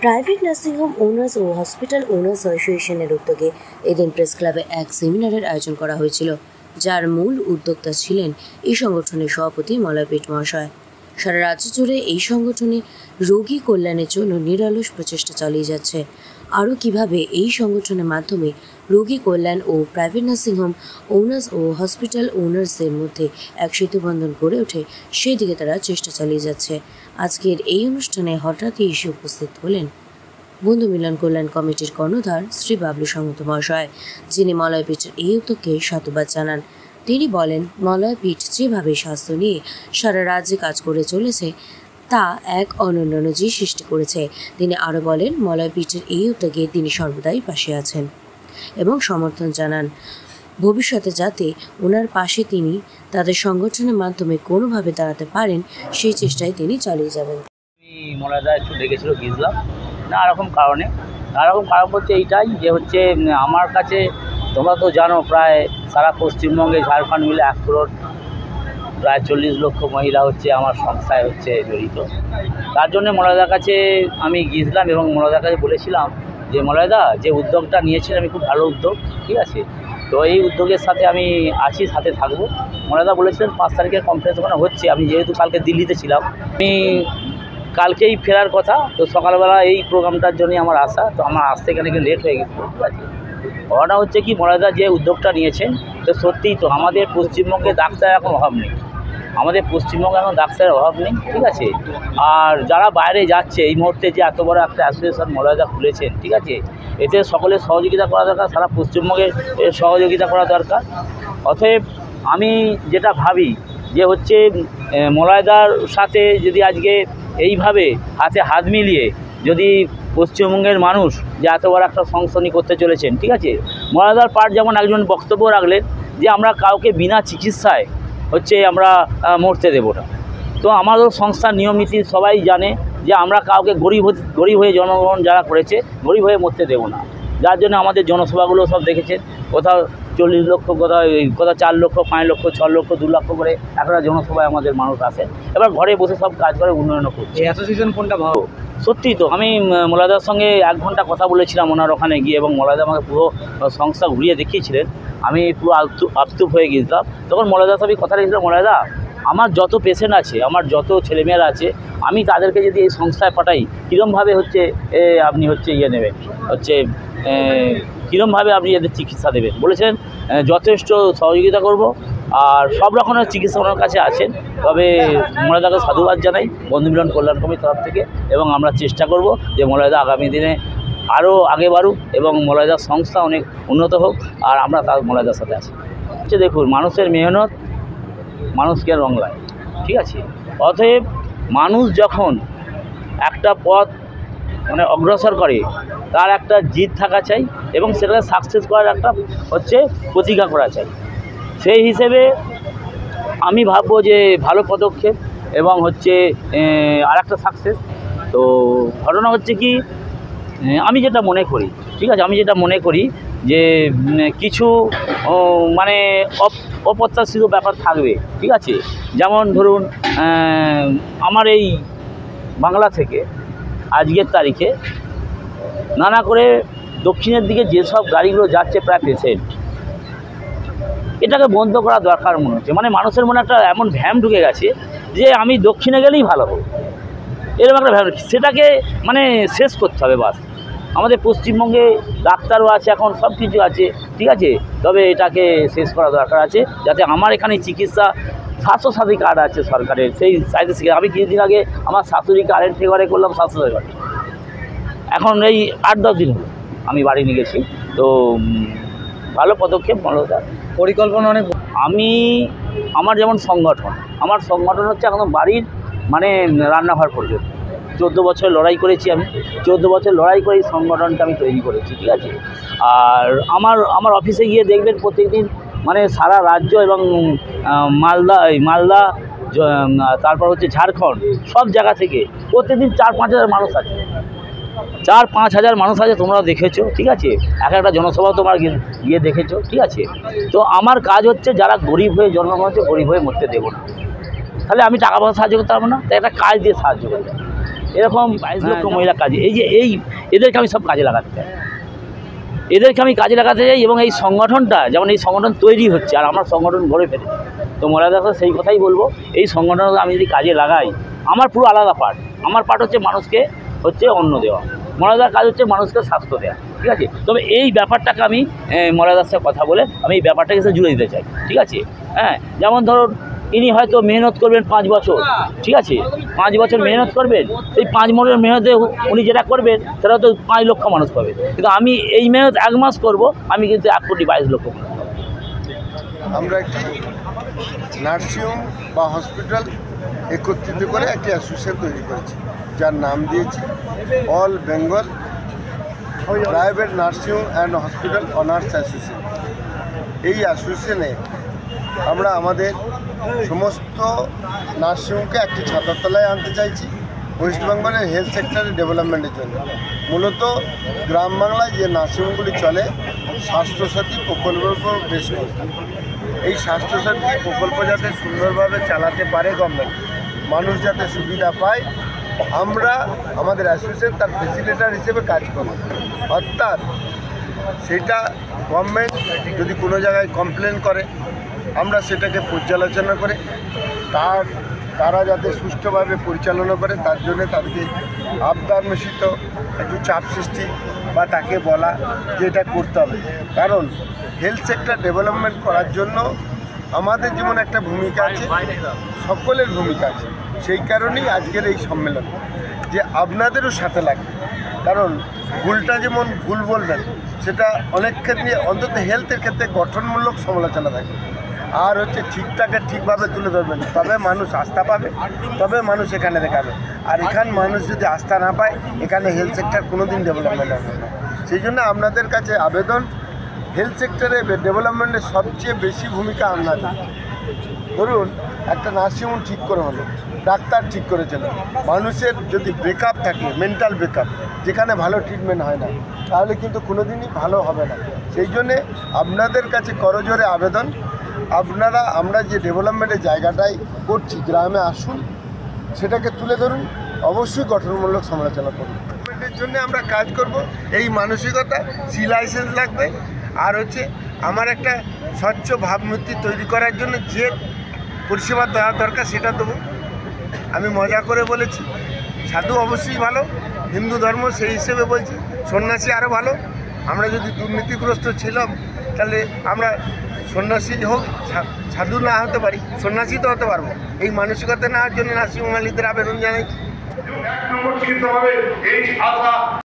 Private nursing home owners ও hospital owners অ্যাসোসিয়েশনের উদ্যোগে এদিন প্রেস ক্লাবে এক সেমিনারের আয়োজন করা হয়েছিল, যার মূল উদ্যোক্তা ছিলেন এই সংগঠনের সভাপতি মলয় পিট মহাশয়। সারা রাজ্য জুড়ে এই সংগঠনে রোগী কল্যাণের জন্য নিরলস প্রচেষ্টা চালিয়ে যাচ্ছে। আরও কিভাবে এই সংগঠনের মাধ্যমে রোগী কল্যাণ ও প্রাইভেট নার্সিংহোম ওনার্স ও হসপিটাল ওনার্সদের মধ্যে এক সেতুবন্ধন গড়ে ওঠে, সেই দিকে তারা চেষ্টা চালিয়ে যাচ্ছে। আজকের এই অনুষ্ঠানে হঠাৎই এসে উপস্থিত হলেন বন্ধু মিলন কল্যাণ কমিটির কর্ণধার শ্রী বাবলু সংহত মহাশয়, যিনি মলয় পিঠের এই উদ্যোগকে সাধুবাদ জানান। তিনি বলেন, মলয় পিঠ যেভাবে স্বাস্থ্য নিয়ে সারা রাজ্যে কাজ করে চলেছে তা এক অনন্য নজির সৃষ্টি করেছে। তিনি আরও বলেন, মলয় পিঠের এই উদ্যোগে তিনি সর্বদাই পাশে আছেন এবং সমর্থন জানান। ভবিষ্যতে যাতে ওনার পাশে তিনি তাদের সংগঠনের মাধ্যমে কোনোভাবে দাঁড়াতে পারেন, সেই চেষ্টায় তিনি চালিয়ে যাবেন। মলয়দা একটু ডেকেছিল, গিয়েছিলাম নানারকম কারণে। নানারকম কারণ হচ্ছে এইটাই যে হচ্ছে আমার কাছে তোমরা তো জানো প্রায় সারা পশ্চিমবঙ্গে ঝাড়খণ্ড মিলে 1 করোড় প্রায় 40 লক্ষ মহিলা হচ্ছে আমার সংস্থায় হচ্ছে জড়িত। তার জন্য মলয়দার কাছে আমি গিয়েছিলাম এবং মলয়দার কাছে বলেছিলাম যে মলয়দা যে উদ্যোগটা নিয়েছিলেন আমি খুব ভালো উদ্যোগ, ঠিক আছে, তো এই উদ্যোগের সাথে আমি আছি, সাথে থাকবো। মলয়দা বলেছিলেন 5 তারিখের কনফারেন্স ওখানে হচ্ছে, আমি যেহেতু কালকে দিল্লিতে ছিলাম, আমি কালকেই ফেরার কথা, তো সকালবেলা এই প্রোগ্রামটার জন্যই আমার আসা, তো আমার আসতে এখানে লেট হয়ে গেছে, ঠিক আছে। ঘটনা হচ্ছে কি, মলয়দা যে উদ্যোগটা নিয়েছেন তো সত্যিই তো আমাদের পশ্চিমবঙ্গে ডাক্তার এখন অভাব নেই, আমাদের পশ্চিমবঙ্গে এখন ডাক্তারের অভাব নেই, ঠিক আছে। আর যারা বাইরে যাচ্ছে এই মুহূর্তে যে এত বড় একটা অ্যাসোসিয়েশন মলয়দা খুলেছেন, ঠিক আছে, এতে সকলের সহযোগিতা করা দরকার, সারা পশ্চিমবঙ্গে সহযোগিতা করা দরকার। অতএব আমি যেটা ভাবি যে হচ্ছে মলয়দার সাথে যদি আজকে এইভাবে হাতে হাত মিলিয়ে যদি পশ্চিমবঙ্গের মানুষ যে এত বড় একটা সংশোধনী করতে চলেছেন, ঠিক আছে, মলয়দার পার্ট যেমন একজন বক্তব্য রাখলেন যে আমরা কাউকে বিনা চিকিৎসায় হচ্ছে আমরা মরতে দেব না। তো আমাদের সংস্থার নিয়ম নীতি সবাই জানে যে আমরা কাউকে গরিব হয়ে জন্মগ্রহণ যারা করেছে গরিব হয়ে মরতে দেব না। যার জন্য আমাদের জনসভাগুলো সব দেখেছেন, কোথাও 40 লক্ষ, কোথাও 4 লক্ষ, 5 লক্ষ, 6 লক্ষ, 2 লক্ষ করে একটা জনসভায় আমাদের মানুষ আসে, এবার ঘরে বসে সব কাজ করে উন্নয়ন করছে। এই অ্যাসোসিয়েশন কোনটা ভালো? সত্যি তো আমি মলয়দার সঙ্গে 1 ঘন্টা কথা বলেছিলাম ওনার ওখানে গিয়ে, এবং মলয়দা আমাকে পুরো সংস্থা ঘুরিয়ে দেখিয়েছিলেন। আমি পুরো আপ্তুপ হয়ে গিয়েছিলাম। তখন মলয়দার সাথে কথা রেখেছিলাম, মলয়দা আমার যত পেশেন্ট আছে, আমার যত ছেলেমেয়েরা আছে, আমি তাদেরকে যদি এই সংস্থায় পাঠাই কীরমভাবে হচ্ছে আপনি হচ্ছে নেবেন, হচ্ছে কীরমভাবে আপনি এদের চিকিৎসা দেবেন। বলেছেন যথেষ্ট সহযোগিতা করব, আর সব রকমের চিকিৎসা ওনার কাছে আছেন। তবে মলয়দাকে সাধুবাদ জানাই বন্ধু মিলন কল্যাণ কমিটির তরফ থেকে, এবং আমরা চেষ্টা করব যে মলয়দা আগামী দিনে আরও আগে বাড়ুক এবং মলয়দার সংস্থা অনেক উন্নত হোক, আর আমরা তার মলয়দার সাথে আছি। দেখুন, মানুষের মেহনত মানুষকে রং লাগে, ঠিক আছে। অতএব মানুষ যখন একটা পথ মানে অগ্রসর করে, তার একটা জিদ থাকা চাই এবং সেটাকে সাকসেস করার একটা হচ্ছে প্রতিজ্ঞা করা চাই। সেই হিসেবে আমি ভাববো যে ভালো পদক্ষেপ এবং হচ্ছে আর একটা সাকসেস। তো ঘটনা হচ্ছে কি, আমি যেটা মনে করি, ঠিক আছে, আমি যেটা মনে করি যে কিছু মানে অপ্রত্যাশিত ব্যাপার থাকবে, ঠিক আছে। যেমন ধরুন আমার এই বাংলা থেকে আজকের তারিখে নানা করে দক্ষিণের দিকে যেসব গাড়িগুলো যাচ্ছে প্রায় পেশেন্ট, এটাকে বন্ধ করা দরকার মনে হচ্ছে। মানে মানুষের মনে একটা এমন ভ্যাম ঢুকে গেছে যে আমি দক্ষিণে গেলেই ভালো হবে, এরকম একটা ভ্যাম, সেটাকে মানে শেষ করতে হবে। বাস আমাদের পশ্চিমবঙ্গে ডাক্তারও আছে, এখন সব কিছু আছে, ঠিক আছে, তবে এটাকে শেষ করা দরকার আছে, যাতে আমার এখানে চিকিৎসা স্বাস্থ্যসাথী কার্ড আছে সরকারের, সেই সাইডে শিখে আমি কিছুদিন আগে আমার শাশুড়িকে আরেন্ট ফেভারে করলাম স্বাস্থ্যসাথী কার্ড, এখন এই 8-10 দিন হলো আমি বাড়ি নিয়ে গেছি। তো ভালো পদক্ষেপ, ভালো পরিকল্পনা অনেক। আমার যেমন আমার সংগঠন হচ্ছে একদম বাড়ির মানে রান্নাঘর পর্যন্ত 14 বছর লড়াই করেছি আমি, 14 বছর লড়াই করে এই সংগঠনটা আমি তৈরি করেছি, ঠিক আছে। আর আমার অফিসে গিয়ে দেখবেন প্রত্যেকদিন মানে সারা রাজ্য এবং মালদা তারপর হচ্ছে ঝাড়খণ্ড, সব জায়গা থেকে প্রত্যেকদিন 4-5 হাজার মানুষ আছে, 4-5 হাজার মানুষ আছে, তোমরাও দেখেছো, ঠিক আছে। একটা জনসভা তোমরা গিয়ে দেখেছো, ঠিক আছে। তো আমার কাজ হচ্ছে যারা গরিব হয়ে জন্মগ্রহণ হচ্ছে, গরিব হয়ে মরতে দেবো না। তাহলে আমি টাকা পয়সা সাহায্য করতে পারবো না, তাই একটা কাজ দিয়ে সাহায্য করতে হবে। এরকম 22 লক্ষ মহিলা কাজে, এদেরকে আমি সব কাজে লাগাতে চাই, এবং এই সংগঠনটা যেমন এই সংগঠন তৈরি হচ্ছে আর আমার সংগঠন গড়ে ফেলেছে, তো মলয় দাস সেই কথাই বলবো, এই সংগঠনটা আমি যদি কাজে লাগাই, আমার পুরো আলাদা পার্ট। আমার পার্ট হচ্ছে মানুষকে অন্ন দেওয়া, মলয় দাসের কাজ হচ্ছে মানুষকে স্বাস্থ্য দেওয়া, ঠিক আছে। তবে এই ব্যাপারটাকে আমি মলয় দাসের সাথে কথা বলে আমি এই ব্যাপারটাকে সাথে জুড়ে দিতে চাই, ঠিক আছে। হ্যাঁ, যেমন ধরুন ইনি হয়তো মেহনত করবেন 5 বছর, ঠিক আছে, 5 বছর মেহনত করবেন, এই 5 বছর মেহনতে উনি যেটা করবেন সেটা তো 5 লক্ষ মানুষ পাবে, কিন্তু আমি এই মেহনত 1 মাস করব, আমি কিন্তু 1,22 লক্ষ মানুষ পাবো। আমরা একটি নার্সিংহোম বা হসপিটাল একত্রিত করে একটি অ্যাসোসিয়েশন তৈরি করেছি, যার নাম দিয়েছি all Bengal private nursing home and hospital honours association. এই অ্যাসোসিয়েশনে আমরা আমাদের সমস্ত নার্সিংহোমকে একটি ছাতার তলায় আনতে চাইছি ওয়েস্ট বেঙ্গলের হেলথ সেক্টরের ডেভেলপমেন্টের জন্য। মূলত গ্রাম বাংলায় যে নার্সিংহোমগুলি চলে স্বাস্থ্যসাথী প্রকল্পের উপর বেশ করে। এই স্বাস্থ্যসাথী প্রকল্প যাতে সুন্দরভাবে চালাতে পারে গভর্নমেন্ট, মানুষ যাতে সুবিধা পায়, আমরা আমাদের অ্যাসোসিয়েশন তার ফেসিলিটার হিসেবে কাজ করি। অর্থাৎ সেটা গভর্নমেন্ট যদি কোনো জায়গায় কমপ্লেন করে, আমরা সেটাকে পর্যালোচনা করে তারা যাতে সুষ্ঠুভাবে পরিচালনা করে, তার জন্য তাদেরকে আবদার মিশ্রিত একটু চাপ সৃষ্টি বা তাকে বলা যে এটা করতে হবে। কারণ হেলথ সেক্টর ডেভেলপমেন্ট করার জন্য আমাদের যেমন একটা ভূমিকা আছে, সকলের ভূমিকা আছে। সেই কারণেই আজকের এই সম্মেলন, যে আপনাদেরও সাথে লাগবে। কারণ ভুলটা যেমন ভুল বলবেন, সেটা অনেক ক্ষেত্রে অন্তত হেলথের ক্ষেত্রে গঠনমূলক সমালোচনা থাকবে, আর হচ্ছে ঠিকঠাকে ঠিকভাবে তুলে ধরবেন, তবে মানুষ আস্থা পাবে, তবে মানুষ এখানে দেখাবে। আর এখানে মানুষ যদি আস্থা না পায়, এখানে হেলথ সেক্টর কোনোদিন ডেভেলপমেন্ট হবে না। সেই জন্য আপনাদের কাছে আবেদন, হেলথ সেক্টরে ডেভেলপমেন্টের সবচেয়ে বেশি ভূমিকা আপনাদের। ধরুন একটা নার্সিংহোম ঠিক করে হলো, ডাক্তার ঠিক করেছিল, মানুষের যদি ব্রেকআপ থাকে, মেন্টাল ব্রেকআপ, যেখানে ভালো ট্রিটমেন্ট হয় না, তাহলে কিন্তু কোনোদিনই ভালো হবে না। সেই জন্যে আপনাদের কাছে করজোরে আবেদন, আমরা যে ডেভেলপমেন্টের জায়গাটাই করছি, গ্রামে আসুন, সেটাকে তুলে ধরুন, অবশ্যই গঠনমূলক সমালোচনা করুন। ডেভেলপমেন্টের জন্য আমরা কাজ করব, এই মানসিকতা। সি লাইসেন্স লাগবে, আর হচ্ছে আমার একটা স্বচ্ছ ভাবমূর্তি তৈরি করার জন্য যে পরিষেবা দেওয়া দরকার সেটা দেবো। আমি মজা করে বলেছি, সাধু অবশ্যই ভালো, হিন্দু ধর্ম সেই হিসেবে বলছি, সন্ন্যাসী আরও ভালো। আমরা যদি দুর্নীতিগ্রস্ত ছিলাম, তাহলে আমরা সন্ন্যাসী হোক, সাধু না হতে পারি, সন্ন্যাসী তো হতে পারবো। এই মানসিকতা নেওয়ার জন্য নার্সিংহোম মালিকদের আবেদন জানাই।